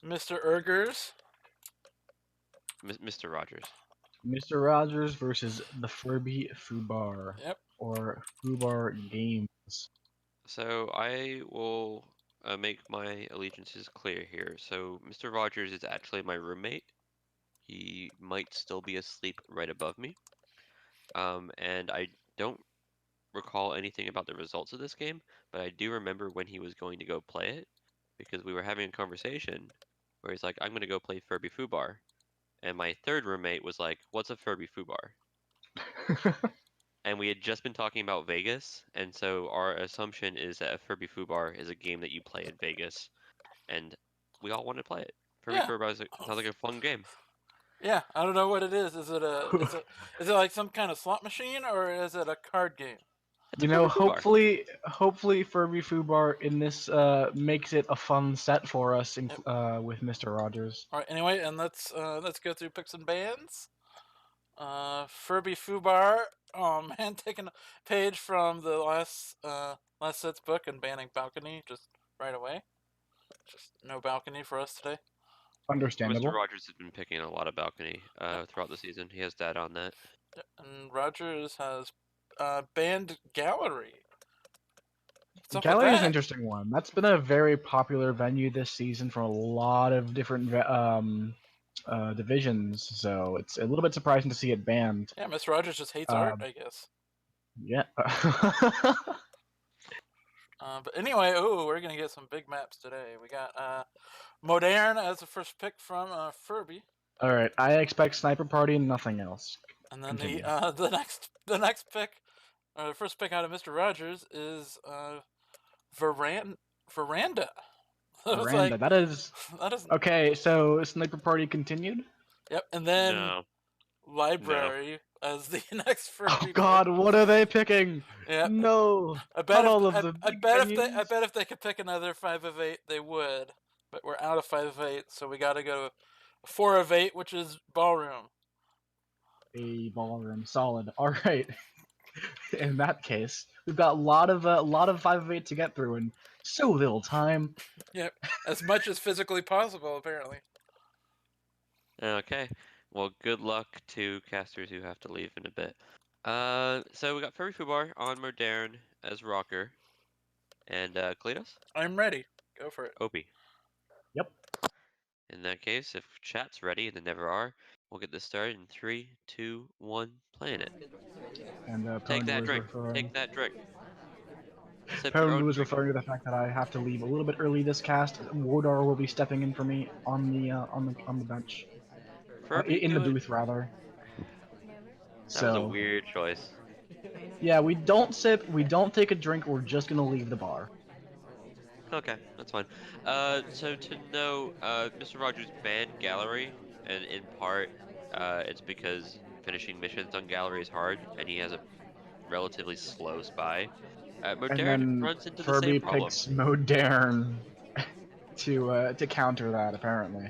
MrRgrs. MrRgrs. MrRgrs versus the FurbyFubar Yep. or Fubar Games. So I will make my allegiances clear here. So MrRgrs is actually my roommate. He might still be asleep right above me. And I don't recall anything about the results of this game, but I do remember when he was going to go play it because we were having a conversation where he's like, I'm going to go play FurbyFubar. And my third roommate was like, what's a FurbyFubar? And we had just been talking about Vegas, and so our assumption is that a FurbyFubar is a game that you play in Vegas, and we all want to play it. Yeah. FurbyFubar sounds like a fun game. Yeah, I don't know what it is. Is it like some kind of slot machine or is it a card game? It's You a know, FurbyFubar. hopefully FurbyFubar in this makes it a fun set for us with MrRgrs. All right. Anyway, and let's go through picks and bans. FurbyFubar. Oh man, taking a page from the last set's book and banning balcony just right away. Just no balcony for us today. Understandable. MrRgrs has been picking a lot of balcony throughout the season. He has data on that. And Rogers has banned gallery. What's up with Gallery is an that? interesting one. That's been a very popular venue this season for a lot of different divisions, so it's a little bit surprising to see it banned. Yeah, Miss Rogers just hates art, I guess. Yeah. But anyway, we're gonna get some big maps today. We got Modern as the first pick from Furby. All right, I expect Sniper Party and nothing else. And then Continue. the next pick, the first pick out of MrRgrs is Veranda. Veranda. Like, that is okay. So Sniper Party continued. Yep, and then No. Library as the next Furby. Oh God, what are they picking? Yeah. No. I bet if if they could pick another 5 of 8, they would. But we're out of 5 of 8, so we got to go 4 of 8, which is ballroom. A ballroom, solid. All right. In that case, we've got a lot of 5 of 8 to get through in so little time. Yep, as much as physically possible, apparently. Okay. Well, good luck to casters who have to leave in a bit. So we got FurbyFubar on Modern as Rocker. And Kledos? I'm ready. Go for it. Opie. Yep. In that case, if chat's ready, and they never are, we'll get this started in 3, 2, 1, playing it. And Take that drink. Take that drink. Sip your Pound own was drink. referring to the fact that I have to leave a little bit early this cast. Wardar will be stepping in for me on the bench, in the booth rather. That was a weird choice. Yeah, we don't sip, we don't take a drink. We're just gonna leave the bar. Okay, that's fine. So to know, MrRgrs banned Gallery, and in part, it's because finishing missions on Gallery is hard, and he has a relatively slow spy. And Modern then runs into the Furby same problem. picks Modern to counter that apparently,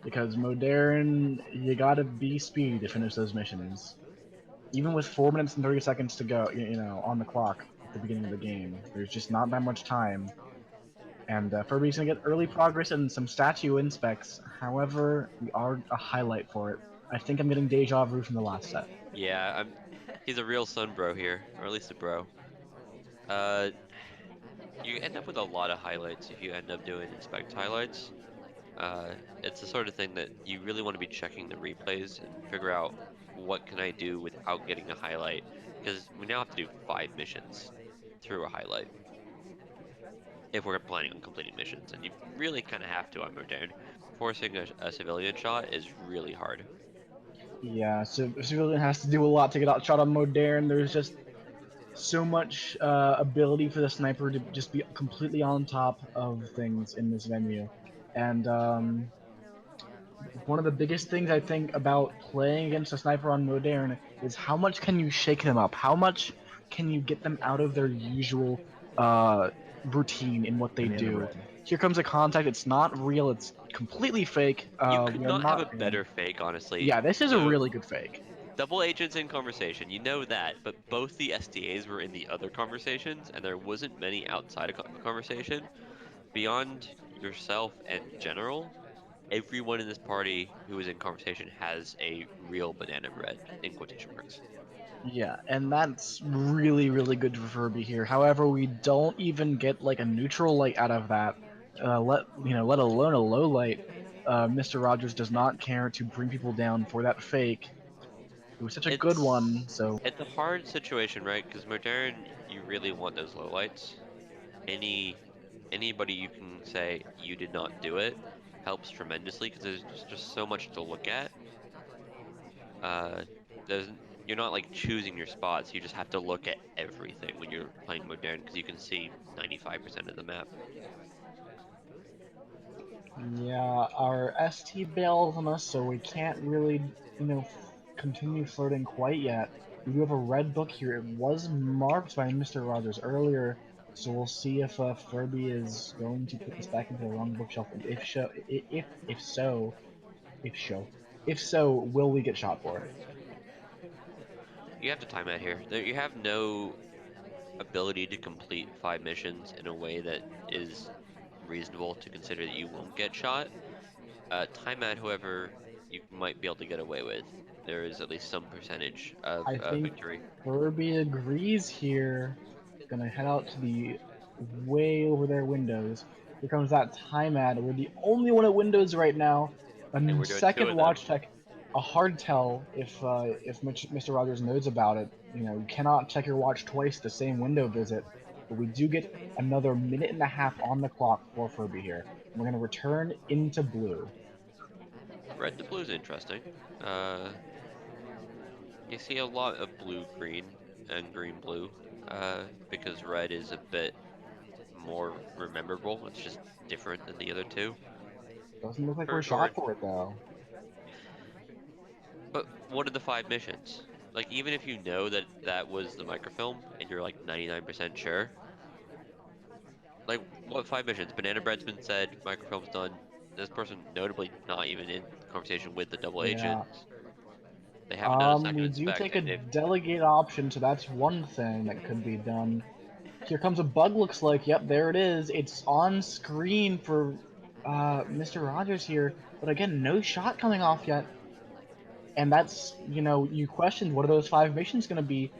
because Modern, you gotta be speedy to finish those missions. Even with 4 minutes and 30 seconds to go, on the clock at the beginning of the game, there's just not that much time. And Furby's gonna get early progress and some statue inspects. However, we are a highlight for it. I think I'm getting deja vu from the last set. Yeah, he's a real son bro here, or at least a bro. You end up with a lot of highlights if you end up doing inspect highlights. It's the sort of thing that you really want to be checking the replays and figure out what can I do without getting a highlight, because we now have to do 5 missions through a highlight if we're planning on completing missions, and you really kind of have to on Modern. Forcing a civilian shot is really hard. Yeah, so Civilian has to do a lot to get out shot on Modern. There's just so much ability for the sniper to just be completely on top of things in this venue. And one of the biggest things I think about playing against a sniper on Modern is how much can you shake them up? How much can you get them out of their usual routine in what they do? Here comes a contact. It's not real. It's completely fake. You could not have a better fake, honestly. Yeah, this is a So, really good fake. double agents in conversation, you know that, but both the SDAs were in the other conversations, and there wasn't many outside of conversation. Beyond yourself and General, everyone in this party who is in conversation has a real banana bread in quotation marks. Yeah, and that's really, really good for Furby here. However, we don't even get like a neutral light out of that. Let alone a low light. MrRgrs does not care to bring people down for that fake. It was such a good one, so It's a hard situation, right? Because Modern, you really want those lowlights. Anybody you can say you did not do it helps tremendously because there's just so much to look at. Uh, there's you're not like choosing your spots. You just have to look at everything when you're playing Modern because you can see 95% of the map. yeah, our ST bails on us, so we can't really, continue flirting quite yet. We do have a red book here. It was marked by MrRgrs earlier, so we'll see if Furby is going to put this back into the wrong bookshelf, and if so, will we get shot for it? You have to time out here. You have no ability to complete 5 missions in a way that is reasonable to consider that you won't get shot. Timeout, however, you might be able to get away with. There is at least some percentage of I think victory. Furby agrees here. Gonna head out to the way over there windows. Here comes that time ad. We're the only one at windows right now. And A we're doing two second of them. watch check. A hard tell if MrRgrs knows about it. You cannot check your watch twice the same window visit. But we do get another minute and a half on the clock for Furby here. We're gonna return into blue. Red to blue is interesting. Uh, you see a lot of blue green and green blue. Because red is a bit more rememberable. It's just different than the other two. Doesn't look like we're For shot George. for it though. But what are the 5 missions? Like, even if you know that that was the microfilm and you're like 99% sure, like, what 5 missions? Banana bread's been said, microfilm's done. This person notably not even in conversation with the double Yeah. agent. They haven't done a second We do inspect, take a and if delegate option, so that's one thing that could be done. Here comes a bug, looks like. Yep, there it is. It's on screen for MrRgrs here, but again, no shot coming off yet. And that's, you questioned what are those 5 missions going to be.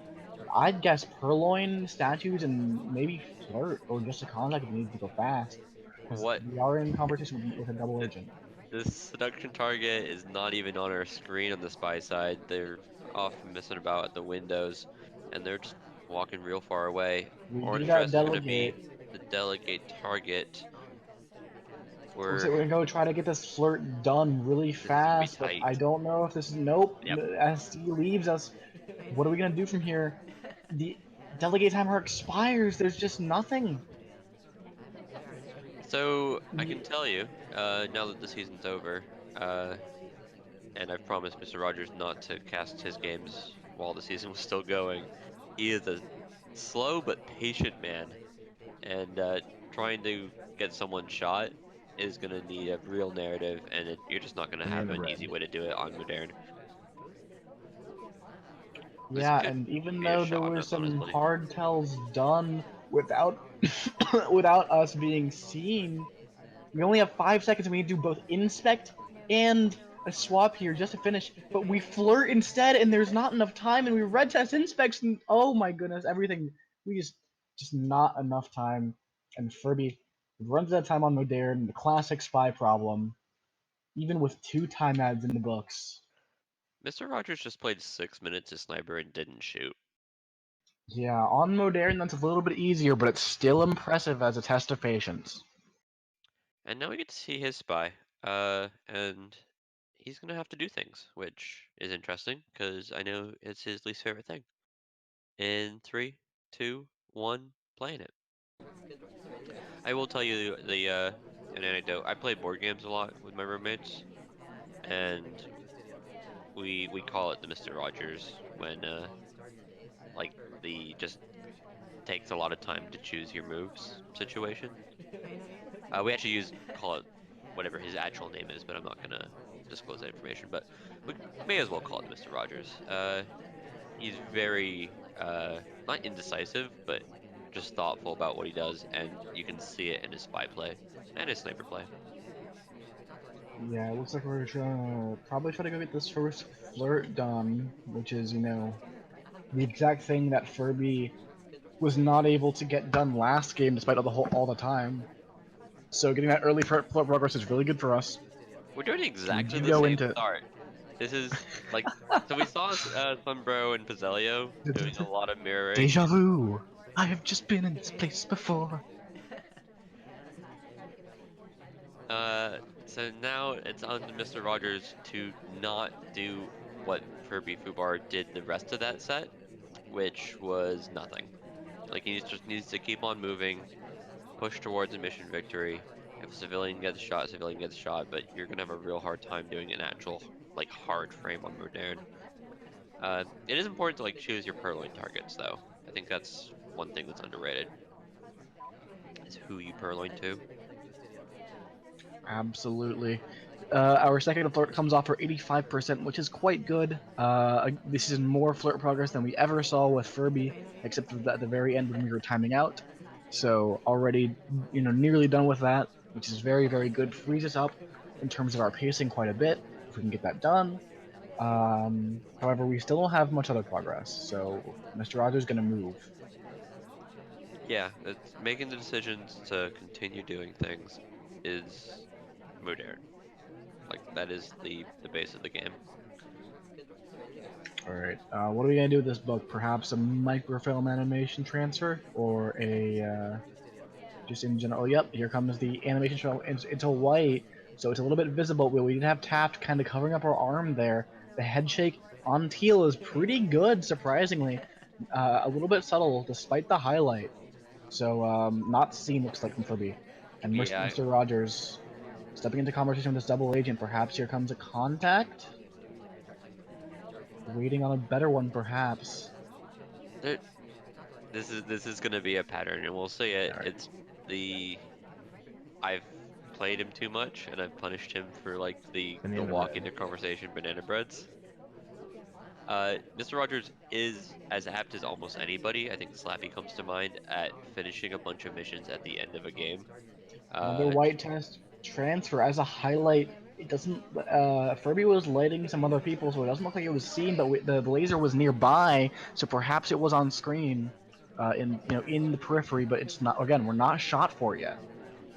I'd guess Purloin, Statues, and maybe Flirt, or just a contact if you need to go fast. Because what we are in conversation with a double th- agent. this seduction target is not even on our screen on the spy side. They're off messing about at the windows, and they're just walking real far away. We do Orange that dress is going to delegate. be the delegate target. Looks We're like we're gonna go try to get this flirt done really This is going to be fast, but tight. I don't know if this is. Nope. Yep. SD leaves us. What are we gonna do from here? The delegate timer expires. There's just nothing. So I can We, tell you, now that the season's over, and I've promised MrRgrs not to cast his games while the season was still going, he is a slow but patient man, and trying to get someone shot is gonna need a real narrative, and you're just not gonna have banana an bread. easy way to do it on Modern. This Yeah, could and even be a though there shot were miss, some honestly. hard tells done without without us being seen, we only have 5 seconds and we need to do both inspect and a swap here just to finish. But we flirt instead and there's not enough time and we red test inspects and oh my goodness, everything. We just not enough time. And Furby runs out of time on Modern, the classic spy problem, even with 2 time ads in the books. MrRgrs just played 6 minutes as sniper and didn't shoot. Yeah, on Modern that's a little bit easier, but it's still impressive as a test of patience. And now we get to see his spy. And he's gonna have to do things, which is interesting because I know it's his least favorite thing. In three, two, one, playing it. I will tell you the an anecdote. I play board games a lot with my roommates, and we call it the MrRgrs when like the just takes a lot of time to choose your moves situation. We actually call it whatever his actual name is, but I'm not gonna disclose that information. But we may as well call it the MrRgrs. He's very not indecisive, but just thoughtful about what he does, and you can see it in his spy play and his sniper play. Yeah, it looks like we're probably try to go get this first flirt done, which is, you know, the exact thing that Furby was not able to get done last game despite all the time. So getting that early flirt progress is really good for us. We're doing We exactly do the go same into start. This is like, so we saw Sunbro and Pizzelio doing a lot of mirroring. deja vu. I have just been in this place before. So now it's on to MrRgrs to not do what FurbyFubar did the rest of that set, which was nothing. Like just needs to keep on moving, push towards a mission victory. If a civilian gets shot, a civilian gets shot, but you're gonna have a real hard time doing an actual like hard frame on Modern. It is important to like choose your purloin targets though. I think that's one thing that's underrated is who you purloin to. Absolutely. Our second flirt comes off for 85%, which is quite good. This is more flirt progress than we ever saw with Furby, except for at the very end when we were timing out. So already, you know, nearly done with that, which is very, very good. Frees us up in terms of our pacing quite a bit if we can get that done. However, we still don't have much other progress, so MrRgrs is gonna move. Yeah, it's making the decisions to continue doing things is modern. Like that is the base of the game. Alright, what are we gonna do with this book? Perhaps a microfilm animation transfer? Or a, just in general? Oh, yep, here comes the animation show into white, so it's a little bit visible. We did have Taft kind of covering up our arm there. The head shake on teal is pretty good, surprisingly. A little bit subtle, despite the highlight. So, not seen, looks like from Furby. And Yeah, MrRgrs stepping into conversation with this double agent. Perhaps here comes a contact? Waiting on a better one, perhaps. there, this is gonna be a pattern, and we'll see it. Alright. It's the I've played him too much, and I've punished him for like the Banana walk bread. into conversation banana breads. MrRgrs is as apt as almost anybody. I think Slappy comes to mind at finishing a bunch of missions at the end of a game. Another Uh, white test transfer as a highlight. It doesn't. Furby was lighting some other people, so it doesn't look like it was seen. But the laser was nearby, so perhaps it was on screen, in the periphery. But it's not. Again, we're not shot for yet,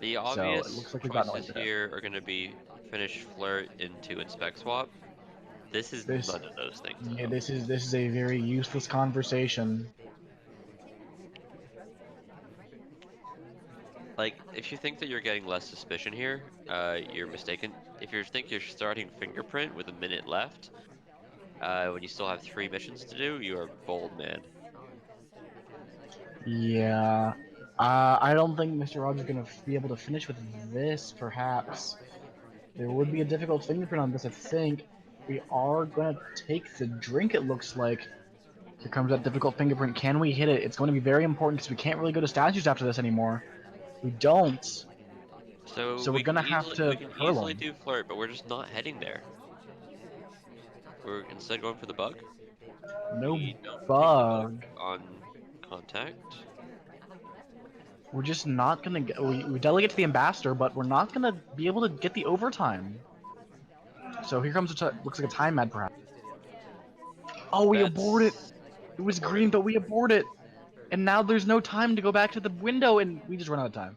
the so it obvious looks like we've gotten away choices with it. here are going to be finish flirt into inspect swap. This is This, none of those things yeah, though. this is a very useless conversation. Like, if you think that you're getting less suspicion here, you're mistaken. If you think you're starting fingerprint with a minute left, when you still have 3 missions to do, you are bold, man. Yeah. I don't think MrRgrs is gonna be able to finish with this. Perhaps there would be a difficult fingerprint on this. I think we are gonna take the drink. It looks like. Here comes that difficult fingerprint. Can we hit it? It's going to be very important because we can't really go to statues after this anymore. We don't. So So we're gonna have we to can easily Perlum. do flirt, but we're just not heading there. We're instead going for the bug. No We don't take the bug bug. on contact. We're just not gonna get. We delegate to the ambassador, but we're not gonna be able to get the overtime. So here comes looks like a time ad perhaps. Oh, we abort it. That's It was aborted. green, but we abort it. And now there's no time to go back to the window, and we just run out of time.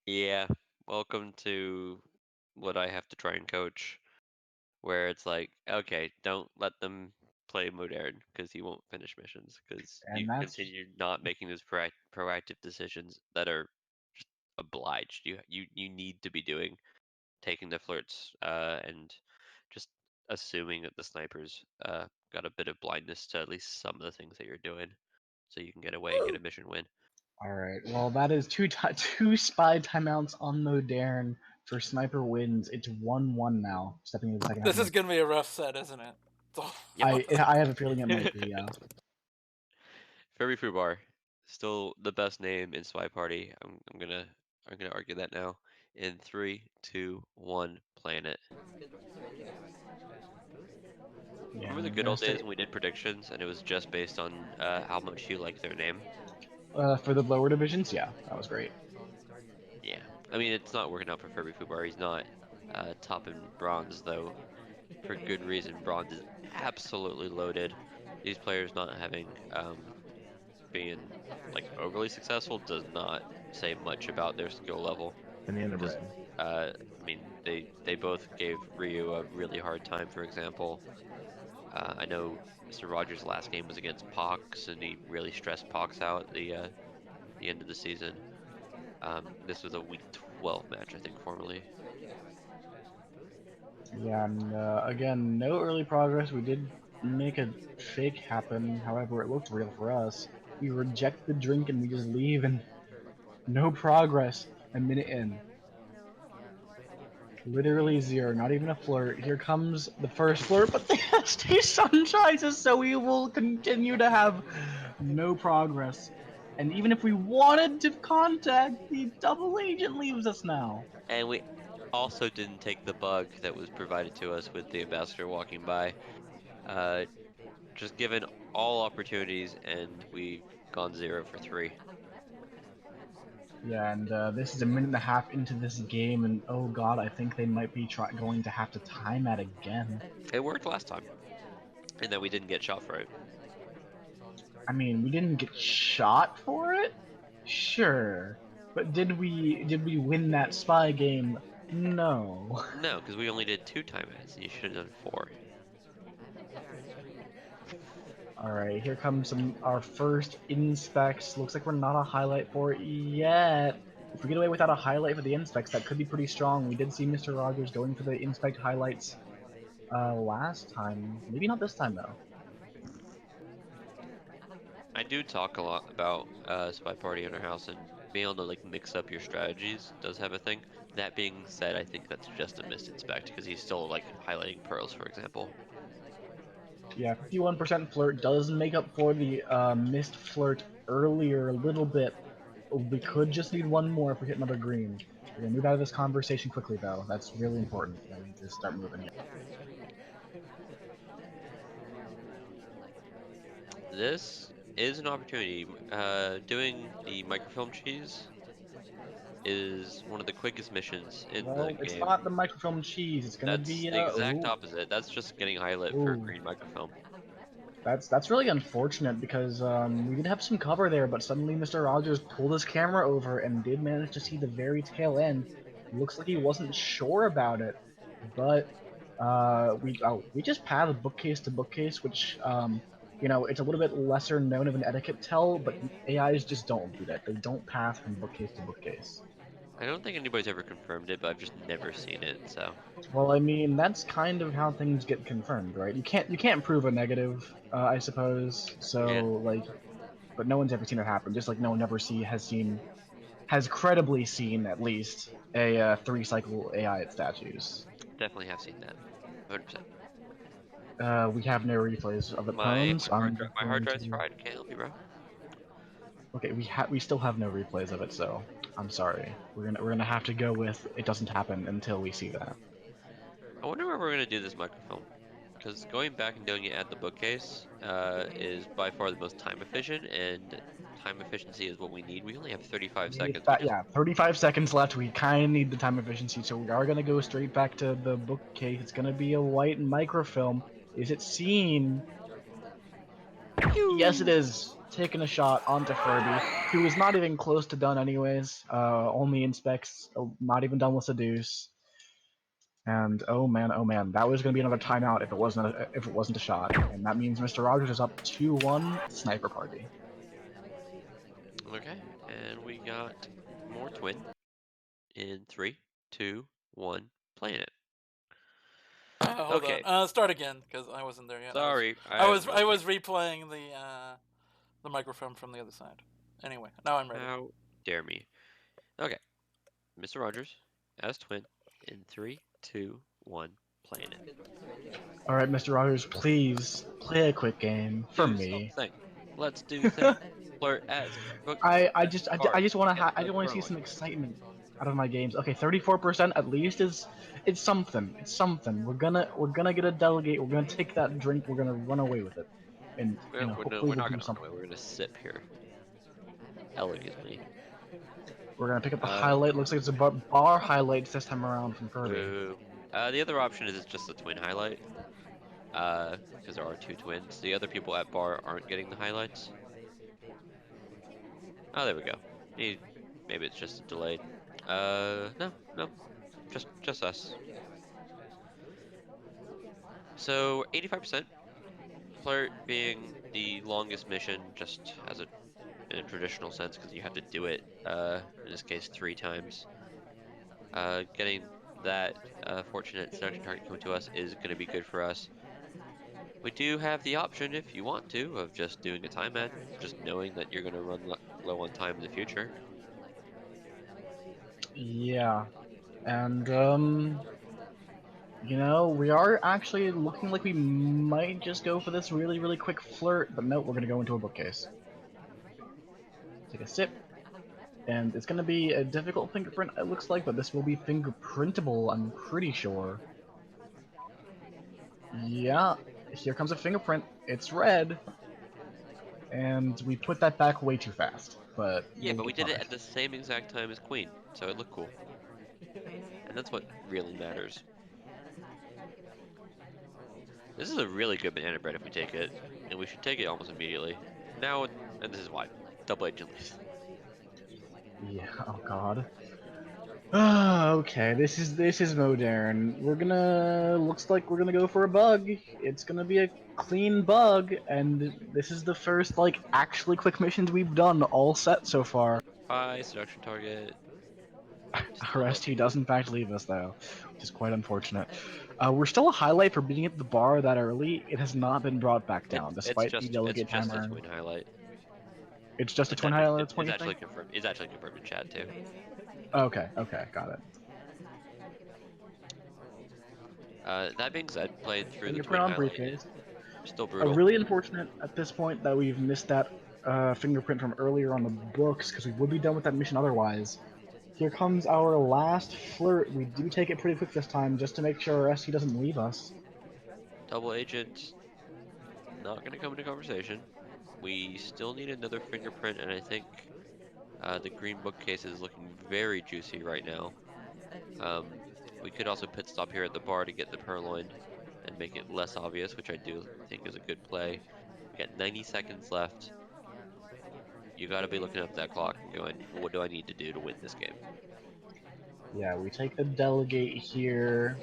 Yeah, welcome to what I have to try and coach, where it's like, okay, don't let them play modern because you won't finish missions because you And that's continue not making those proactive decisions that are just obliged. You need to be doing taking the flirts and just assuming that the snipers got a bit of blindness to at least some of the things that you're doing, so you can get away and get a mission win. all right. Well, that is two spy timeouts on Modern for sniper wins. It's 1-1 now. Stepping into the second half. This is gonna be a rough set, isn't it? Yep. I have a feeling it might be. Yeah. FurbyFubar, still the best name in SpyParty. I'm gonna argue that now. In 3, 2, 1, planet. Yeah. Remember the I'm good gonna old stay. days when we did predictions and it was just based on how much you like their name? For the lower divisions, yeah, that was great. Yeah, I mean it's not working out for FurbyFubar. He's not top in bronze though, for good reason. Bronze is absolutely loaded. These players not having being like overly successful does not say much about their skill level. In the end of Because red. I mean they both gave Ryu a really hard time. For example, I know MrRgrs' last game was against Pox, and he really stressed Pox out the end of the season. This was a week 12 match, I think, formally. Yeah, and again, no early progress. We did make a fake happen. However, it looked real for us. We reject the drink and we just leave, and no progress. A minute in, literally zero. Not even a flirt. Here comes the first flirt, but the ST Sunshines is so we will continue to have no progress. And even if we wanted to contact, the double agent leaves us now. And we also didn't take the bug that was provided to us with the ambassador walking by. Uh, just given all opportunities, and we've gone 0 for 3. Yeah, and this is a minute and a half into this game, and oh god, I think they might be going to have to time that again. It worked last time, and then we didn't get shot for it. I mean, we didn't get shot for it, sure, but did we win that spy game? No. No, because we only did 2 time hits, and you should have done 4. All right, here comes our first inspects. Looks like we're not a highlight for it yet. If we get away without a highlight for the inspects, that could be pretty strong. We did see MrRgrs going for the inspect highlights last time. Maybe not this time though. I do talk a lot about SpyParty in our house, and being able to like mix up your strategies does have a thing. That being said, I think that's just a missed inspect because he's still like highlighting pearls, for example. Yeah, 51% flirt does make up for the missed flirt earlier a little bit. We could just need one more if we hit another green. We're gonna move out of this conversation quickly though. That's really important. We need to start moving here. This is an opportunity. Doing the microfilm cheese is one of the quickest missions in the Well, it's game. not the microfilm cheese. It's gonna That's be the exact ooh, opposite. That's just getting highlight for ooh. green microfilm. That's really unfortunate because we did have some cover there, but suddenly MrRgrs pulled his camera over and did manage to see the very tail end. Looks like he wasn't sure about it, but we just pathed bookcase to bookcase, which it's a little bit lesser known of an etiquette tell, but AIs just don't do that. They don't path from bookcase to bookcase. I don't think anybody's ever confirmed it, but I've just never seen it, so. Well, I mean, that's kind of how things get confirmed, right? You can't prove a negative, I suppose. Yeah, So like, but no one's ever seen it happen. Just like no one ever has credibly seen at least a 3-cycle AI at statues. definitely have seen that. 100%. We have no replays of the My prone, so I'm just hard going drive's to. fried. Can't help you, bro. Okay, we still have no replays of it, so I'm sorry. We're gonna have to go with it doesn't happen until we see that. I wonder where we're gonna do this microfilm. Because going back and doing it at the bookcase is by far the most time efficient, and time efficiency is what we need. We only have 35 seconds, which is Yeah, 35 seconds left. We kind of need the time efficiency, so we are gonna go straight back to the bookcase. It's gonna be a white microfilm. Is it seen? Yes, it is. Taking a shot onto Furby, who is not even close to done anyways. Only inspects, not even done with Seduce. And oh man, that was gonna be another timeout if it wasn't a shot. And that means MrRgrs is up 2-1. Sniper Party. okay. And we got more twin in 3, 2, 1, playing it. Hold Okay, on. Start again because I wasn't there yet. sorry. I was replaying the microfilm from the other side. Anyway, now I'm ready. How dare me? Okay, MrRgrs as twin in 3, 2, 1, playing it. All right, MrRgrs, please play a quick game for Do me. something. Let's do things. Flirt as book. I just want to Get see throwing. some excitement out of my games. Okay, 34% at least is it's something. It's something. We're gonna get a delegate. We're gonna take that drink. We're gonna run away with it, and hopefully We're we'll not do gonna run away. something. We're gonna sip here. elegantly. We're gonna pick up the highlight. Looks like it's a bar highlights this time around from Furby. Boom. The other option is just the twin highlight. Because there are two twins. The other people at bar aren't getting the highlights. Oh, there we go. Maybe it's just a delayed. No, just us. So 85%. Flirt being the longest mission, just as in a traditional sense, because you have to do it. In this case, 3 times. Getting that fortunate seduction target coming to us is going to be good for us. We do have the option, if you want to, of just doing a time ad, just knowing that you're going to run low on time in the future. Yeah, and you know, we are actually looking like we might just go for this really, really quick flirt, but no, we're gonna go into a bookcase. Take a sip, and it's gonna be a difficult fingerprint, it looks like, but this will be fingerprintable, I'm pretty sure. Yeah, here comes a fingerprint. It's red, and we put that back way too fast, but Yeah, we'll but we get did it by. at the same exact time as Queen, so it looked cool. And that's what really matters. This is a really good banana bread if we take it, and we should take it almost immediately. Now, and this is why. Double agent leaves. Yeah, oh god. Okay, this is modern. Looks like we're gonna go for a bug. It's gonna be a clean bug, and this is the first like actually quick missions we've done all set so far. Bye, seduction target. Still Arrest, he nothing. does in fact leave us though, which is quite unfortunate. We're still a highlight for being at the bar that early. It has not been brought back down, despite the It's delegate just a timer. twin highlight. It's just a It's twin actually highlight. it, That's what it's you actually think? confirmed. It's actually confirmed in chat too. Okay, okay, got it. That being said, played through the twin Fingerprint on highlight. briefcase. Still brutal. Really unfortunate at this point that we've missed that fingerprint from earlier on the books, because we would be done with that mission otherwise. Here comes our last flirt. We do take it pretty quick this time, just to make sure ST doesn't leave us. Double agent. Not gonna come into conversation. We still need another fingerprint, and I think the green bookcase is looking very juicy right now. Um, we could also pit stop here at the bar to get the purloined and make it less obvious, which I do think is a good play. We got 90 seconds left. You got to be looking up that clock and going, what do I need to do to win this game? Yeah, we take the delegate here.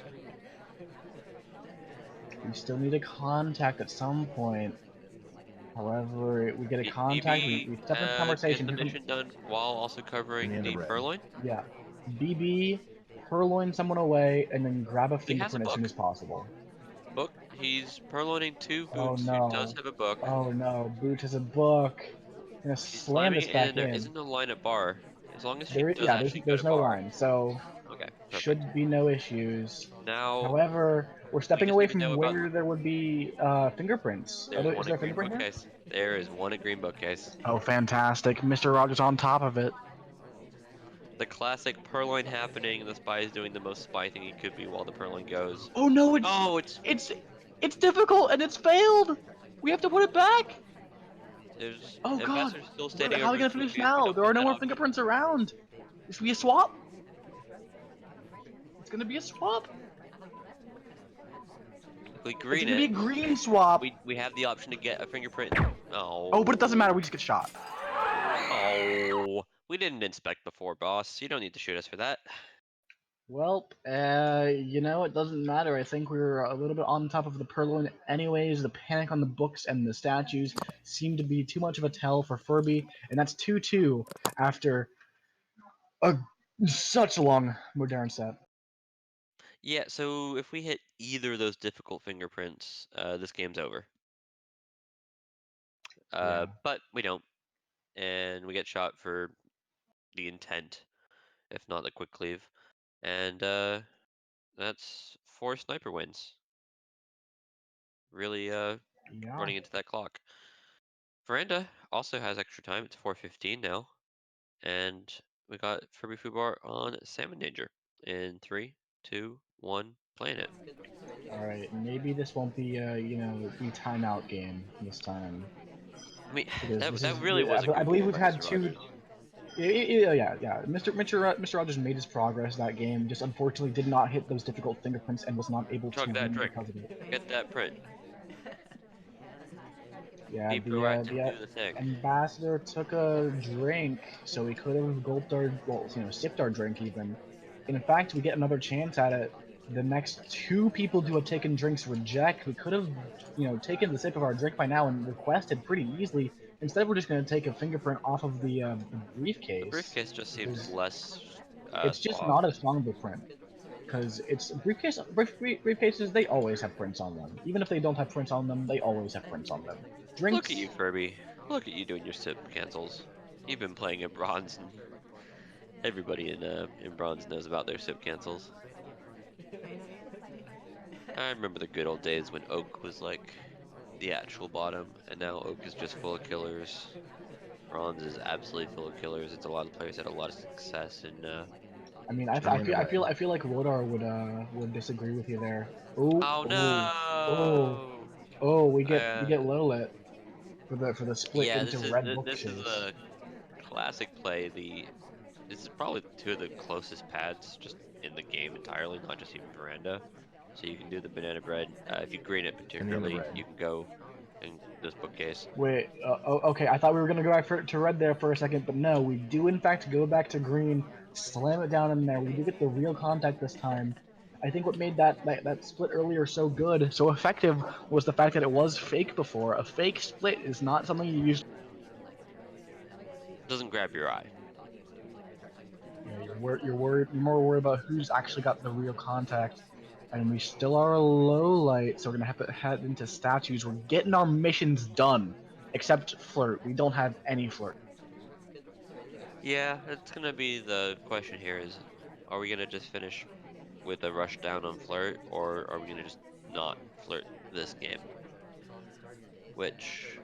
We still need a contact at some point. However, we get a contact, BB, we step into get conversation. the Here comes mission done while also covering the purloin. yeah, BB, purloin someone away, and then grab a He has a fingerprint as soon book. as possible. He's purloining 2 Oh boots who does no. have a book. Oh no, Boot has a book. I'm gonna He's slam slamming this it in, back and there in. isn't a line at bar. As long as she does Yeah, actually go there's to no bar. line, so Okay, perfect. should be no issues. Now, However, we're we stepping just away need to from know about. where there would be fingerprints. There's Is one there in a green fingerprint here? bookcase. There is one in green bookcase. Oh, fantastic. MrRgrs on top of it. The classic purloin happening. The spy is doing the most spy thing he could be while the purloin goes. Oh no, Oh, it's it's it's difficult and it's failed. We have to put it back. there's Oh god. ambassador still standing How are over we the gonna finish bookcase. We now? don't There get are no that more option. fingerprints around. This will be a swap. It's gonna be a swap. If we It's green gonna be it, a green swap. we have the option to get a fingerprint. Oh, but it doesn't matter. Oh, We just get shot. oh, we didn't inspect before, boss. You don't need to shoot us for that. Well, you know, it doesn't matter. I think we were a little bit on top of the purloin anyways. The panic on the books and the statues seemed to be too much of a tell for Furby, and that's 2-2 after a such a long modern set. Yeah, so if we hit either of those difficult fingerprints, this game's over. Yeah. But we don't, and we get shot for the intent, if not the quick cleave. And that's 4 sniper wins. Really Yeah. running into that clock. Veranda also has extra time. It's 4:15 now, and we got FurbyFubar on Salmon Danger in 3, 2, 1, playing it. All right. Maybe this won't be you know, the timeout game this time I mean, because this is that really was a I good believe game we've by had Mr. two. Rogers. Yeah. Mr. Rogers made his progress that game. Just unfortunately did not hit those difficult fingerprints and was not able to Chug that win drink. because of it. Get that print. Yeah, Be proactive. Do the thing. ambassador took a drink, so we could have gulped our, well, sipped our drink even. In fact, we get another chance at it. The next two people who had taken drinks reject. We could have, taken the sip of our drink by now and requested pretty easily. Instead, we're just going to take a fingerprint off of the The briefcase briefcase just seems because less it's just suave. not a strong print. Because it's briefcases, they always have prints on them. Even if they don't have prints on them, they always have prints on them. Look at Drinks, you, Furby. Look at you doing your sip cancels. You've been playing in bronze, and everybody in bronze knows about their sip cancels. I remember the good old days when Oak was like the actual bottom, and now Oak is just full of killers. Bronze is absolutely full of killers. It's a lot of players had a lot of success in I mean, joining red. I feel like Rodar would disagree with you there. Oh, Oh oh, oh, no! oh! We Uh, get low lit for the split yeah, into red this is bushes. a classic play. This is probably two of the closest pads just in the game entirely, not just even veranda. So you can do the banana bread. If you green it Banana particularly, bread. you can go in this bookcase. Wait, okay. I thought we were gonna go back to red there for a second, but no, we do in fact go back to green, slam it down in there. We do get the real contact this time. I think what made that split earlier so good, so effective, was the fact that it was fake before. A fake split is not something you use. Doesn't grab your eye. You're more worried about who's actually got the real contact. And we still are a low light, so we're gonna have to head into statues. We're getting our missions done, except flirt. We don't have any flirt. Yeah, it's gonna be the question here is, are we gonna just finish with a rush down on flirt, or are we gonna just not flirt this game? Which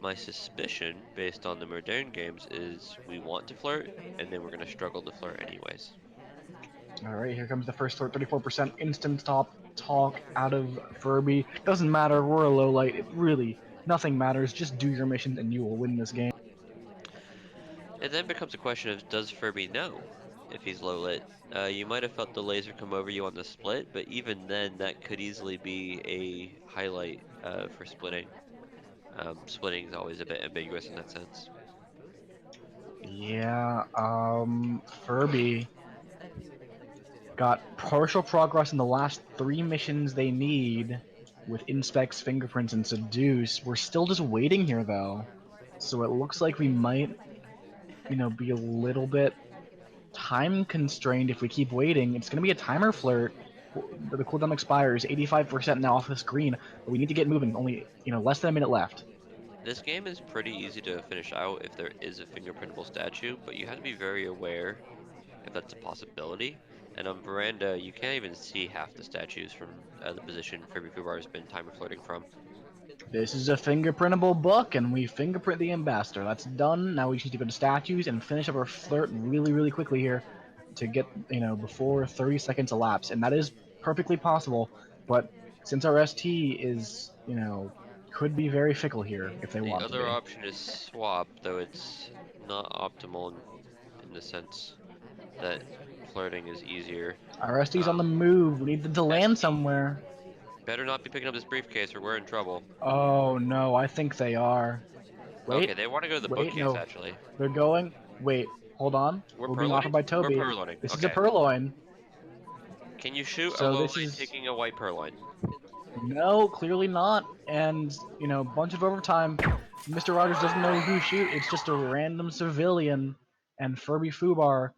my suspicion, based on the modern games, is we want to flirt, and then we're gonna struggle to flirt anyways. All right, here comes the first flirt. 34% instant stop talk out of Furby. Doesn't matter. We're a low light. It really nothing matters. Just do your missions and you will win this game. It then becomes a question of, does Furby know if he's low lit? You might have felt the laser come over you on the split, but even then, that could easily be a highlight for splitting. Splitting is always a bit ambiguous in that sense. Yeah, Furby got partial progress in the last three missions they need with Inspects, Fingerprints, and Seduce. We're still just waiting here though. So it looks like we might, be a little bit time constrained if we keep waiting. It's gonna be a timer flirt. The cooldown expires 85% now off the screen, but we need to get moving. Only, less than a minute left. This game is pretty easy to finish out if there is a fingerprintable statue, but you have to be very aware if that's a possibility. And on Veranda, you can't even see half the statues from the position FurbyFubar has been timer flirting from. This is a fingerprintable book, and we fingerprint the ambassador. That's done. Now we just need to go to statues and finish up our flirt really, really quickly here to get, before 30 seconds elapse. And that is perfectly possible, but since our ST is, could be very fickle here if they The want to other be. option is swap, though it's not optimal in the sense that flirting is easier. Our ST's on the Um, move. We need them to land ST somewhere. better not be picking up this briefcase or we're in trouble. Oh no, I think they are. Okay, Wait, they want to go to the wait, bookcase no. They're They're going. Wait, hold on. We're We're being offered by We're Toby. purloining. This is a Okay. purloin. Can you shoot a So low this light is taking a white purloin? no, clearly not. And bunch of overtime. Mr. Rogers doesn't know who to shoot. It's just a random civilian, and FurbyFubar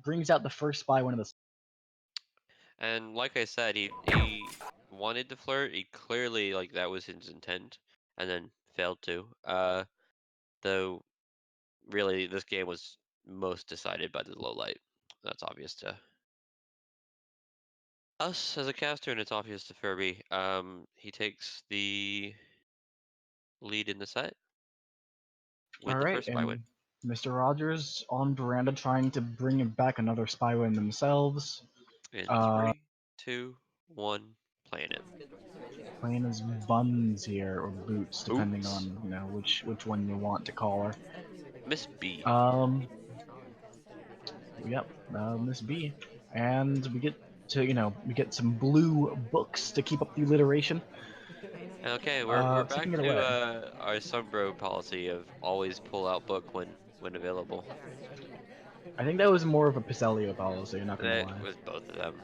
brings out the first spy one of the. And like I said, he wanted to flirt. He clearly like that was his intent, and then failed to. Though really this game was most decided by the low light. That's obvious to us as a caster, and it's obvious to Furby. He takes the lead in the set All with the right, first spy win and Mr. Rogers on veranda trying to bring back another spy win themselves. in 3, 2, 1, playing it. Playing as buns here or boots, depending Boots. on which one you want to call her. Miss B. Yep, Miss B, and we get to we get some blue books to keep up the alliteration. Okay, we're back Taking it to away. our Sunbro policy of always pull out book when available. I think that was more of a Pizzellio policy. Not gonna That lie. was both of them.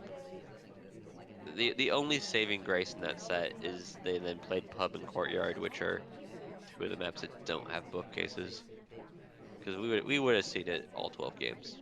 The only saving grace in that set is they then played Pub and Courtyard, which are two of the maps that don't have bookcases. Because we would have seen it all 12 games.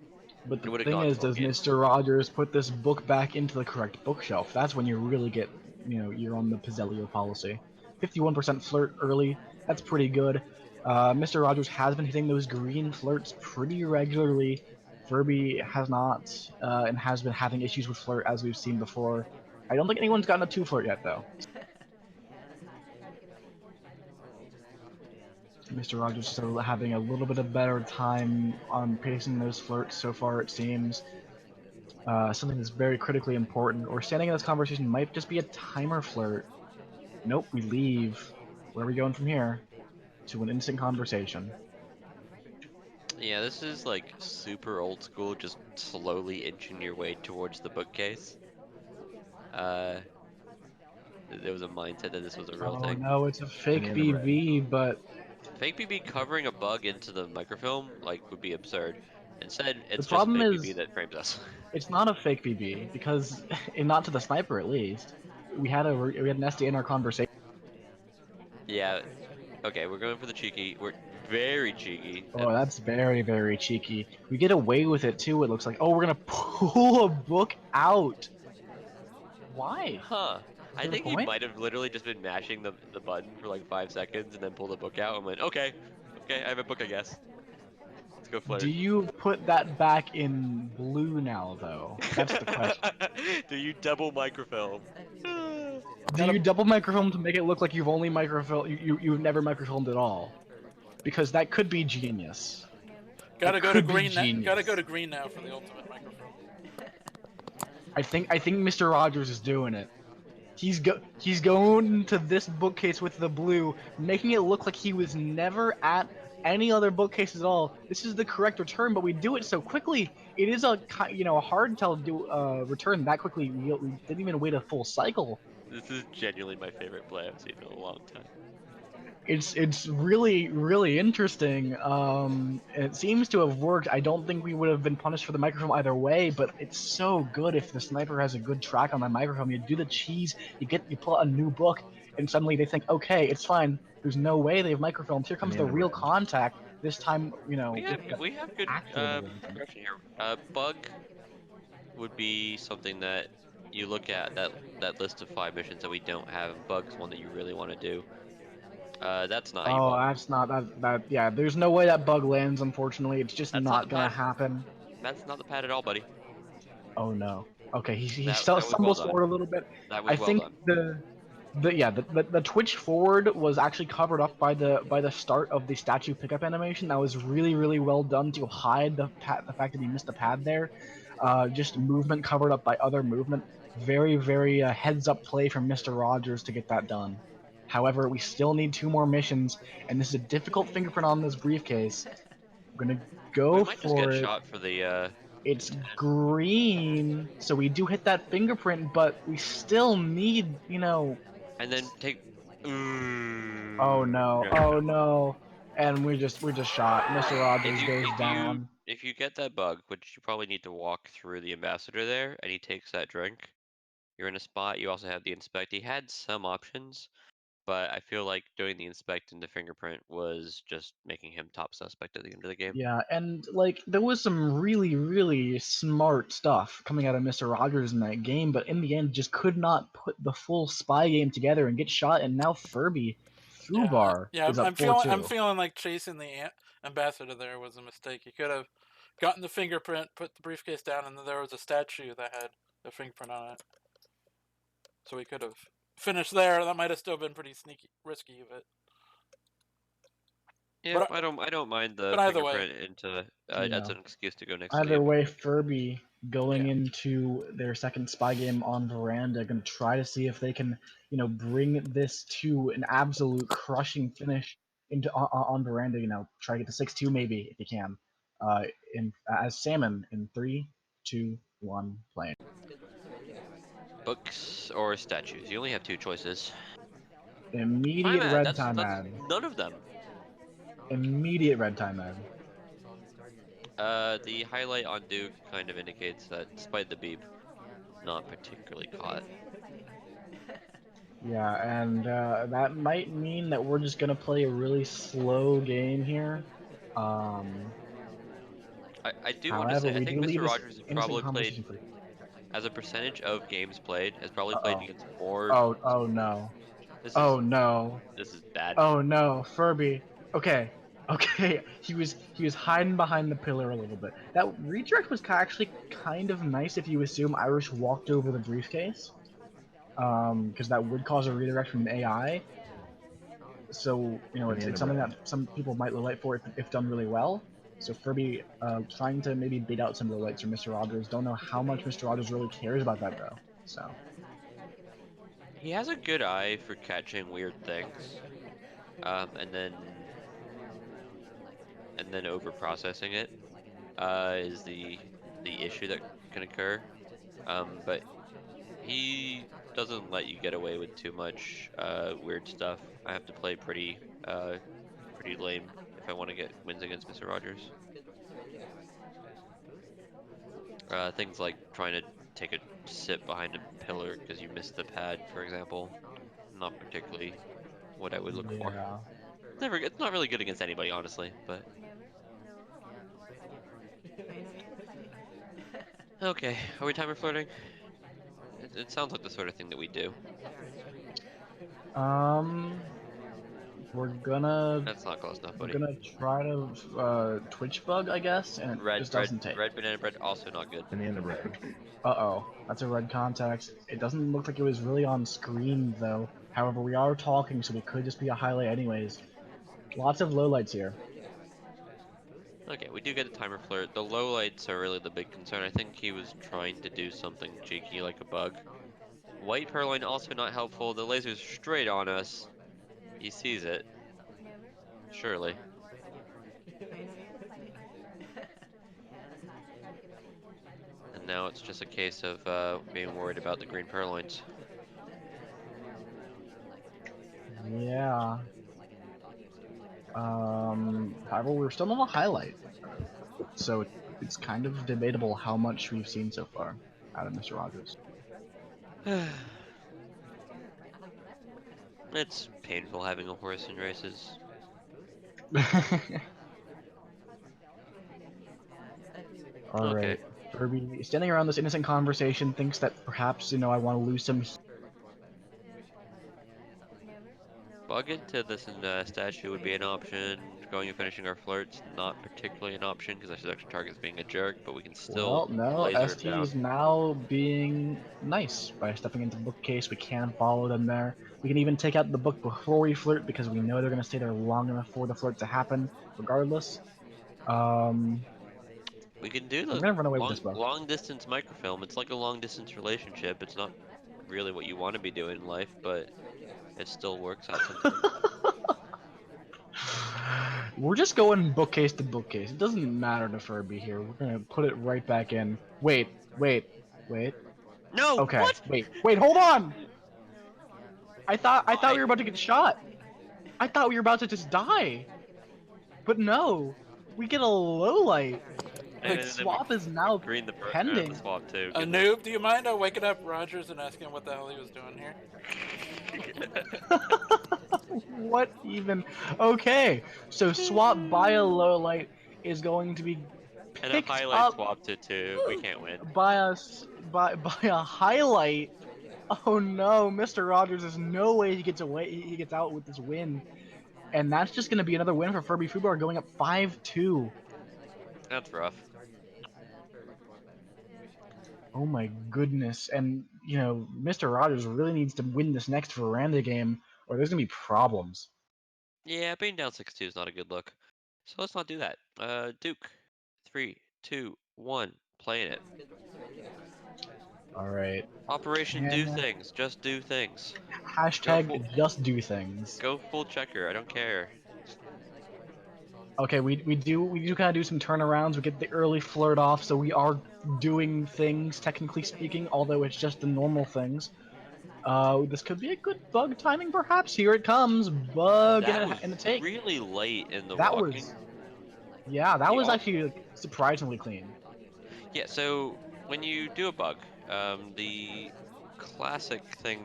But It the would have thing gone is, 12 does games. MrRgrs put this book back into the correct bookshelf? That's when you really get, you're on the Pizzellio policy. 51% flirt early, that's pretty good. MrRgrs has been hitting those green flirts pretty regularly. Furby has not, and has been having issues with flirt as we've seen before. I don't think anyone's gotten a 2 flirt yet, though. MrRgrs is still having a little bit of better time on pacing those flirts so far, it seems. Something that's very critically important, or standing in this conversation might just be a timer flirt. Nope, we leave. Where are we going from here? To an instant conversation. Yeah, this is like super old school, just slowly inching your way towards the bookcase. There was a mindset that this was a real Oh thing. no, it's a fake BV, but Fake BB covering a bug into the microfilm like would be absurd. Instead, the it's just problem fake BB is that frames us. it's not a fake BB because, and not to the sniper at least. We had an SD in our conversation. Yeah, okay, we're going for the cheeky. We're very cheeky. Oh, that's very, very cheeky. We get away with it too. It looks like. Oh, we're gonna pull a book out. Why? Huh. Is I there a think he point? might have literally just been mashing the button for like 5 seconds and then pulled a book out and went, okay, I have a book, I guess. Let's go Do flirt. you put that back in blue now, though? That's the question. Do you double microfilm? Do Gotta you double microfilm to make it look like you've only microfilmed, you've never microfilmed at all? Because that could be genius. That gotta go to could be green. Gotta go genius. to green now for the ultimate microphone. I think MrRgrs is doing it. He's going to this bookcase with the blue, making it look like he was never at any other bookcase at all. This is the correct return, but we do it so quickly. It is a hard tell to do return that quickly. We didn't even wait a full cycle. This is genuinely my favorite play I've seen in a long time. It's really interesting. It seems to have worked. I don't think we would have been punished for the microphone either way, but it's so good if the sniper has a good track on the microphone. You do the cheese, you pull out a new book, and suddenly they think, okay, it's fine. There's no way they have microphones. Here comes the real contact. This time, We have good actual realism. progression here. Bug would be something that you look at that list of 5 missions that we don't have, and Bug's one that you really want to do. That's not how you Oh, bug. that's not that. Yeah, there's no way that bug lands. Unfortunately, it's just That's not not the gonna pad. happen. That's not the pad at all, buddy. Oh no. Okay, he That was well stumbles done. forward a little bit. That I was well think done. the twitch forward was actually covered up by the start of the statue pickup animation. That was really well done to hide the fact that he missed the pad there. Just movement covered up by other movement. Very heads up play from MrRgrs to get that done. However, we still need 2 more missions, and this is a difficult fingerprint on this briefcase. We're gonna We go might just get for it. shot for the It's green, so we do hit that fingerprint, but we still need, and then take. Oh Ooh, no, oh no, and we're just shot. If MrRgrs you goes if you down. if you get that bug, which you probably need to walk through the ambassador there, and he takes that drink, you're in a spot. You also have the inspect. He had some options, but I feel like doing the inspect and the fingerprint was just making him top suspect at the end of the game. Yeah, and like there was some really smart stuff coming out of MrRgrs in that game, but in the end, just could not put the full spy game together and get shot. And now FurbyFubar Yeah. is up I'm feeling. 4-2. I'm feeling like chasing the ambassador there was a mistake. He could have gotten the fingerprint, put the briefcase down, and then there was a statue that had a fingerprint on it. So we could have finished there. That might have still been pretty sneaky, risky of it. Yeah, But I don't mind the but either way, fingerprint into Yeah. that's an excuse to go next to the Either end. way, Furby going yeah. into their second spy game on Veranda, going to try to see if they can, bring this to an absolute crushing finish into on veranda. Try to get to 6-2 maybe if you can. As Salmon in 3, 2, 1, playing. Books or statues? You only have 2 choices. Immediate Time ad. red That's time ad. none of them. Immediate red time ad. The highlight on Duke kind of indicates that, despite the beep, not particularly caught. Yeah, and that might mean that we're just gonna play a really slow game here. I do want to However, say, I we think do leave Mr. this Rogers has innocent probably played, conversation free. as a percentage of games played, has probably Uh played oh. against more. Oh no. This Oh is no. this is bad. Oh no, Furby. Okay. Okay. He was hiding behind the pillar a little bit. That redirect was actually kind of nice if you assume Irish walked over the briefcase. Because that would cause a redirect from an AI. So it's something that some people might low light for if done really well. So Furby trying to maybe beat out some low lights from MrRgrs. Don't know how much MrRgrs really cares about that though. So He has a good eye for catching weird things, and then over processing it is the issue that can occur. But he doesn't let you get away with too much weird stuff. I have to play pretty lame if I want to get wins against Mr. Rogers. Things like trying to take a sip behind a pillar because you missed the pad, for example. Not particularly what I would look for. yeah. It's not really good against anybody, honestly, but okay. Are we timer flirting? It sounds like the sort of thing that we do. Um, we're gonna That's not close enough, we're buddy. gonna try to Twitch bug, I guess, and it Red, just red, doesn't take. red banana bread, also not good. Banana bread. Uh-oh, that's a red contact. It doesn't look like it was really on screen though. However, we are talking, so it could just be a highlight anyways. Lots of lowlights here. Okay, we do get a timer flirt. The lowlights are really the big concern. I think he was trying to do something cheeky like a bug. White purloin also not helpful. The laser's straight on us. He sees it. Surely. And now it's just a case of being worried about the green purloins. Yeah. However, we're still on a highlight, so it's kind of debatable how much we've seen so far out of MrRgrs. It's painful having a horse in races. Okay. Alright. Furby, standing around this innocent conversation, thinks that perhaps, I want to lose some. Bug into this statue would be an option. Going and finishing our flirts, not particularly an option because our seduction target is being a jerk, but we can still Well, no, laser him ST down. is now being nice by stepping into the bookcase. We can follow them there. We can even take out the book before we flirt because we know they're going to stay there long enough for the flirt to happen, regardless. We can do I'm the going to run away with this book. long distance microfilm. It's like a long distance relationship. It's not really what you want to be doing in life, but it still works out sometimes. We're just going bookcase to bookcase. It doesn't matter to Furby here. We're going to put it right back in. Wait. No, Okay, what? wait, hold on! I thought Why? we were about to get shot. I thought we were about to just die. But no, we get a low light. And Like, then we swap is now green the pending. swap too. A Goodness. noob, do you mind waking up Rogers and asking him what the hell he was doing here? What even? Okay, so swap by a low light is going to be And a picked highlight up swap to 2. We can't win. by by a highlight. Oh no, MrRgrs, there's no way he gets away. He gets out with this win, and that's just going to be another win for FurbyFubar, going up 5-2. That's rough. Oh my goodness. And, MrRgrs really needs to win this next veranda game, or there's going to be problems. Yeah, being down 6-2 is not a good look. So let's not do that. Duke. 3, 2, 1. Playing it. Alright. Operation do things. Just do things. Hashtag just do things. Go full checker. I don't care. Okay, we do kind of do some turnarounds. We get the early flirt off, so we are doing things technically speaking, although it's just the normal things. This could be a good bug timing, perhaps. Here it comes, bug That was in a take. really late in the That walking. was, yeah, that The was off. actually like, surprisingly clean. Yeah, so when you do a bug, the classic thing,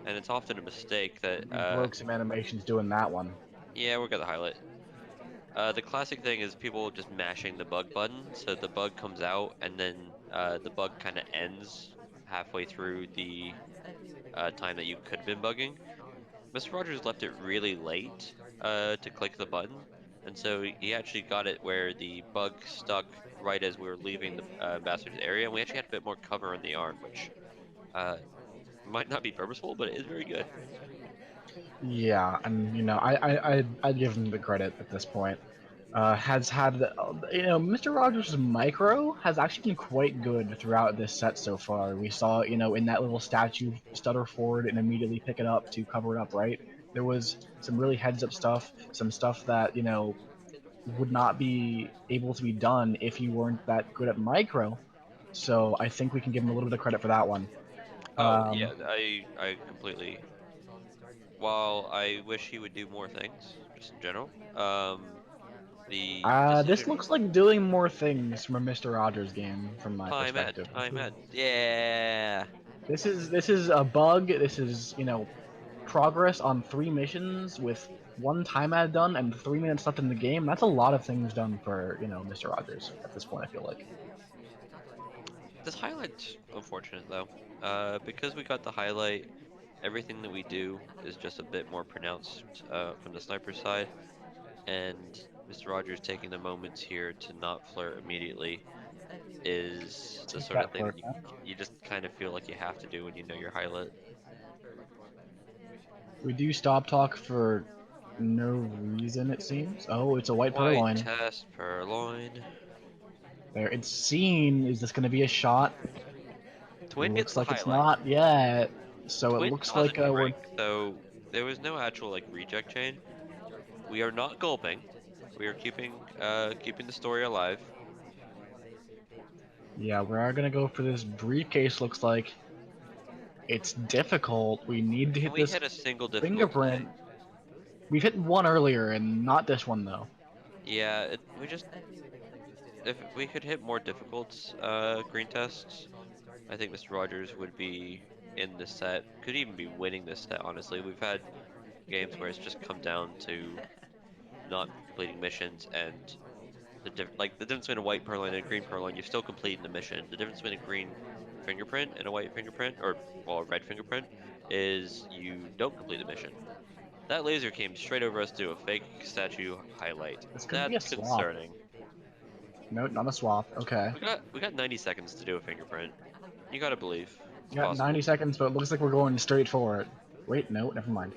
and it's often a mistake that, We broke some animations doing that one. yeah, we're gonna highlight. The classic thing is people just mashing the bug button, so the bug comes out, and then the bug kind of ends halfway through the time that you could have been bugging. MrRgrs left it really late to click the button, and so he actually got it where the bug stuck right as we were leaving the ambassador's area, and we actually had a bit more cover on the arm, which uh, might not be purposeful, but it is very good. Yeah, and I give him the credit at this point. Has had Mr. Rogers' micro has actually been quite good throughout this set so far. We saw in that little statue stutter forward and immediately pick it up to cover it up. Right, there was some really heads up stuff, some stuff that would not be able to be done if you weren't that good at micro. So I think we can give him a little bit of credit for that one. Oh yeah, I completely. While I wish he would do more things, just in general, the This decision looks like doing more things from a Mr. Rogers game, from my perspective. time end, yeah. This is a bug. This is progress on 3 missions with one time ad done and 3 minutes left in the game. That's a lot of things done for Mr. Rogers at this point. I feel like. This highlight's unfortunate though, because we got the highlight. Everything that we do is just a bit more pronounced from the sniper side, and MrRgrs taking the moments here to not flirt immediately is the Take sort of that thing that flirt. you just kind of feel like you have to do when you know your highlight. We do stop talk for no reason. It seems. Oh, it's a white White purloin. test purloin. There, it's seen. Is this going to be a shot? Twin gets Looks the like it's highlight. not yet. So it Twin looks like doesn't we're. drink, so there was no actual like reject chain. We are not gulping. We are keeping the story alive. Yeah, we are gonna go for this briefcase. Looks like it's difficult. We need to Can hit we this hit a single difficult today? fingerprint. We've hit one earlier and not this one though. Yeah, we just if we could hit more difficult green tests, I think MrRgrs would be in this set. Could even be winning this set, honestly. We've had games where it's just come down to not completing missions and the difference between a white purloin and a green purloin, you're still completing the mission. The difference between a green fingerprint and a white fingerprint, or well, a red fingerprint, is you don't complete the mission. That laser came straight over us to a fake statue highlight. This could be That's a swap. concerning. No, not a swap. Okay. We got 90 seconds to do a fingerprint. You gotta believe it's We got 90 possible. seconds, but it looks like we're going straight for it. Wait, no, never mind.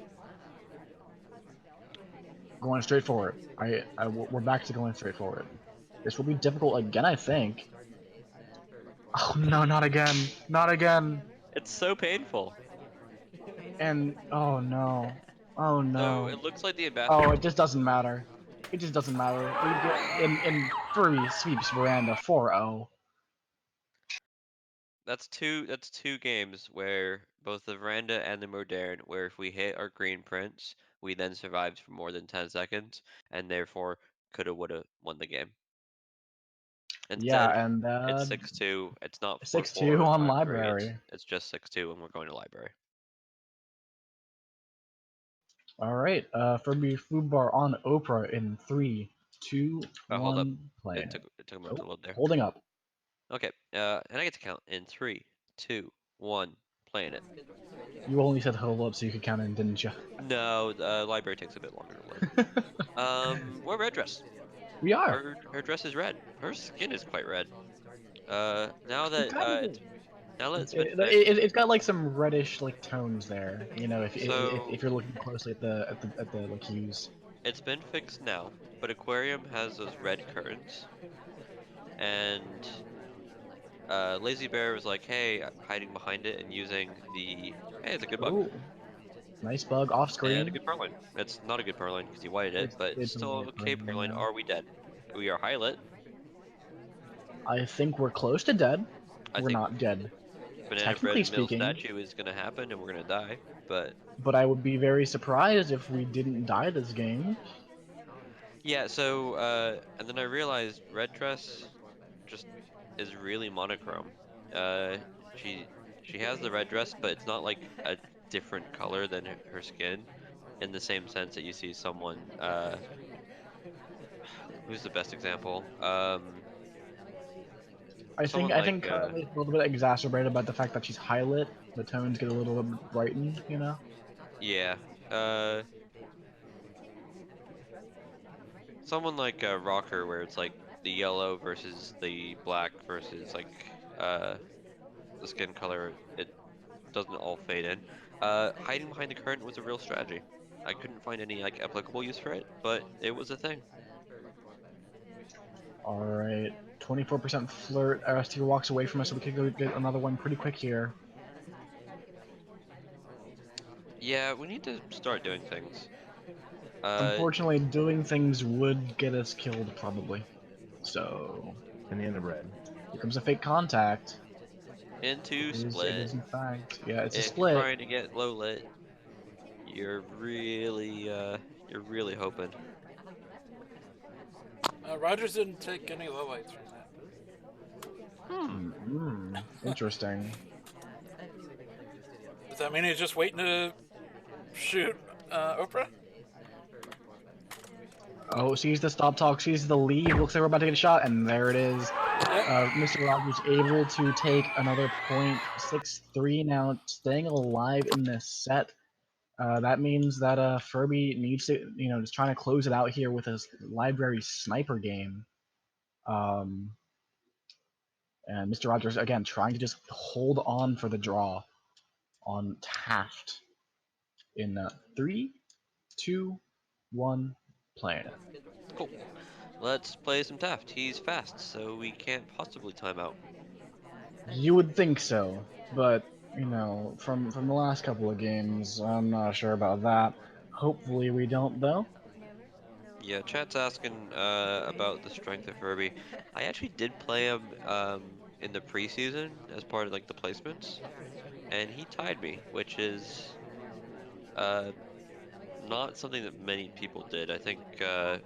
Going straight for it. We're back to going straight for it. This will be difficult again, I think. Oh no, not again. Not again. It's so painful. And oh no. Oh So no. it looks like the ambassador. Oh, it just doesn't matter. It just doesn't matter. We get in Furby sweeps Veranda 4-0. That's two games where both the Veranda and the Modern, where if we hit our green prints, we then survived for more than 10 seconds, and therefore coulda woulda won the game. Yeah, Instead, and it's 6-2. It's not 6-2 4-4 or on 5-3. It's Library. it's just 6-2, and we're going to library. All right, FurbyFubar on Oprah in 3, 2, Hold up. 1, playing It it. took it took a moment to Oh, load there. holding up. Okay. And I get to count in 3, 2, 1. Playing it. You only said hold up so you could count in, didn't you? No, the library takes a bit longer to load. We're red dress. We are. Her dress is red. Her skin is quite red. Now It's that kind of. it's been It, fixed. it, it's got like some reddish like tones there. If So you're looking closely at the like hues. it's been fixed now, but aquarium has those red curtains, and Lazy Bear was like, "Hey, hiding behind it and using the hey, it's a good bug. Oh, Nice bug off And a screen. good Purloin. It's not a good Purloin because he whited it, but It's still only a okay Purloin. yeah. Are we dead? We are high lit. I think we're close to dead. I We're think not dead, Banana technically Bread Mill speaking. statue is gonna happen and we're gonna die. But But I would be very surprised if we didn't die this game. yeah, so and then I realized Red Dress just is really monochrome. Uh, she she has the red dress, but it's not like a different color than her skin, in the same sense that you see someone. Who's the best example? Someone I like think currently it's a little bit exacerbated by the fact that she's high lit. The tones get a little bit brightened, you know. yeah, uh, someone like Rocker, where it's like the yellow versus the black versus like uh the skin color. It doesn't all fade in. Hiding behind the current was a real strategy. I couldn't find any like applicable use for it, but it was a thing. All right, 24% flirt. RST walks away from us, so we could go get another one pretty quick here. Yeah, we need to start doing things. Unfortunately, doing things would get us killed probably. So, Banana bread. here comes a fake contact. Into It split. is in fact, yeah, it's a If you're split. trying to get low lit, you're really hoping. Rogers didn't take any lowlights from that. Interesting. Does that mean he's just waiting to shoot Oprah? Oh, sees the stop talk, sees the lead. Looks like we're about to get a shot, and there it is. MrRgrs able to take another point, 6-3 now, staying alive in this set. That means that Furby needs to, just trying to close it out here with his library sniper game. And MrRgrs again trying to just hold on for the draw on Taft in 3, 2, 1, playing it. Cool. Let's play some Taft. He's fast, so we can't possibly time out. You would think so, but from the last couple of games, I'm not sure about that. Hopefully we don't though. Yeah, chat's asking about the strength of Furby. I actually did play him in the preseason as part of like the placements, and he tied me, which is uh not something that many people did. I think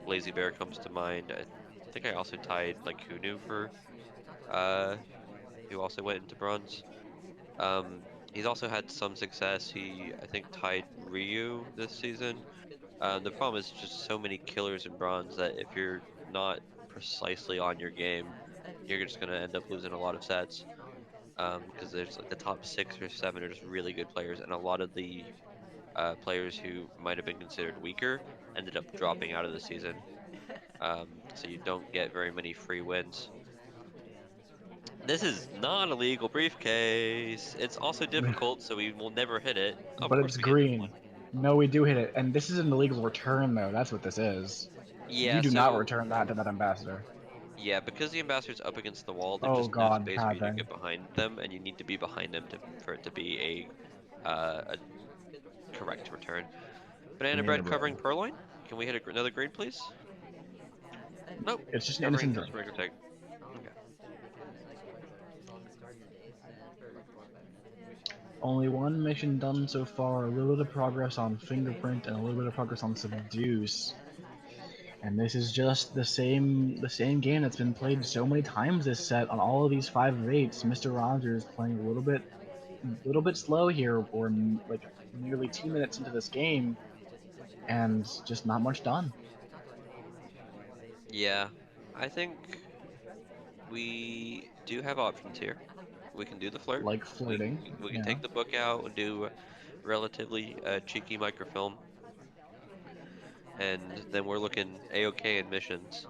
Lazy Bear comes to mind. I think I also tied like Hunu for uh who also went into bronze. He's also had some success. He I think tied Ryu this season. The problem is just so many killers in bronze that if you're not precisely on your game, you're just gonna end up losing a lot of sets. Because there's like the top 6 or 7 are just really good players, and a lot of the players who might have been considered weaker ended up dropping out of the season. So you don't get very many free wins. This is not a legal briefcase. It's also difficult, so we will never hit it. Of But course it's we hit this green. one. No, we do hit it, and this is an illegal return though. That's what this is. You Yeah, do not so return that to that ambassador. yeah, because the ambassador's up against the wall, there's Oh just no God, space for bad you to thing. get behind them, and you need to be behind them for it to be a correct return. Banana Banana bread bread. covering Purloin. Can we hit another green, please? Nope. It's just an Covering innocent just drink. regular tag. Okay. Only one mission done so far. A little bit of progress on fingerprint and a little bit of progress on seduce. And this is just the same game that's been played so many times this set on all of these 5 of 8s. MrRgrs playing a little bit slow here. We're like nearly 2 minutes into this game, and just not much done. Yeah, I think we do have options here. We can do the flirt. Like We flirting, we can yeah. take the book out and do a relatively cheeky microfilm, and then we're looking a-okay in missions.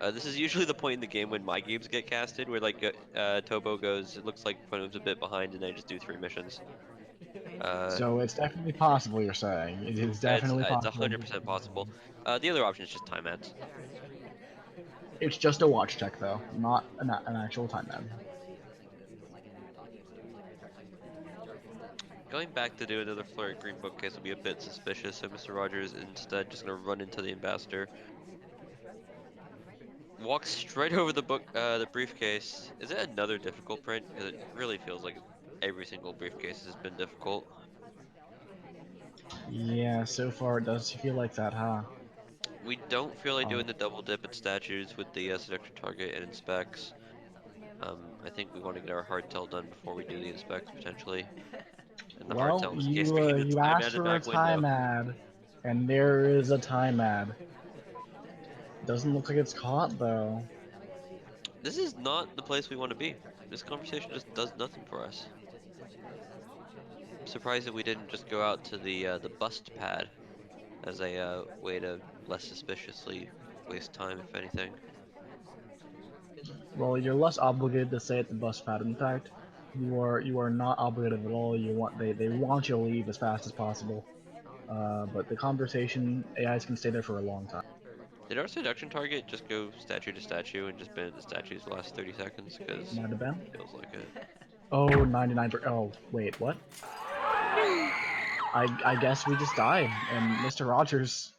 This is usually the point in the game when my games get casted, where like Tobo goes, it looks like Phone's a bit behind, and I just do 3 missions. Uh, So it's definitely possible. You're saying it is definitely it's possible. 100% possible. The other option is just time ads. It's just a watch check though, not an actual time ad. Going back to do another flirt green bookcase will be a bit suspicious, so Mr. Rogers instead just gonna run into the ambassador. Walks straight over the briefcase. Is it another difficult print? Because it really feels like every single briefcase has been difficult. Yeah, so far it does feel like that, huh? We don't feel like Oh, doing the double dip at statues with the seduction target and inspects. I think we want to get our hardtail done before we do the inspects potentially. And the well, hardtail in this case being the you time asked added for a back window. time ad, and there is a time ad. Doesn't look like it's caught though. This is not the place we want to be. This conversation just does nothing for us. I'm surprised that we didn't just go out to the bust pad as a way to less suspiciously waste time, if anything. Well, you're less obligated to say at the bus pad. In fact, you are not obligated at all. They want you to leave as fast as possible. But the conversation AIs can stay there for a long time. Did our seduction target just go statue to statue and just been at the statues the last 30 seconds? Because Might have been. feels like it. Oh, 99. Oh, wait, what? I guess we just died, and Mr. Rogers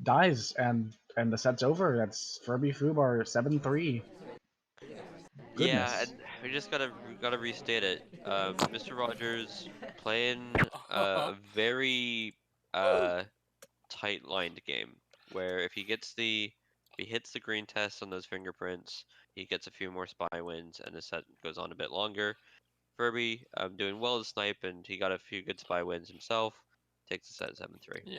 dies, and the set's over. That's FurbyFubar 7-3. Yeah, Goodness. and we gotta restate it. Mr. Rogers playing a very tight-lined game where if he hits the green test on those fingerprints, he gets a few more spy wins, and the set goes on a bit longer. Furby doing well to snipe, and he got a few good spy wins himself. Takes the set 7-3. Yeah.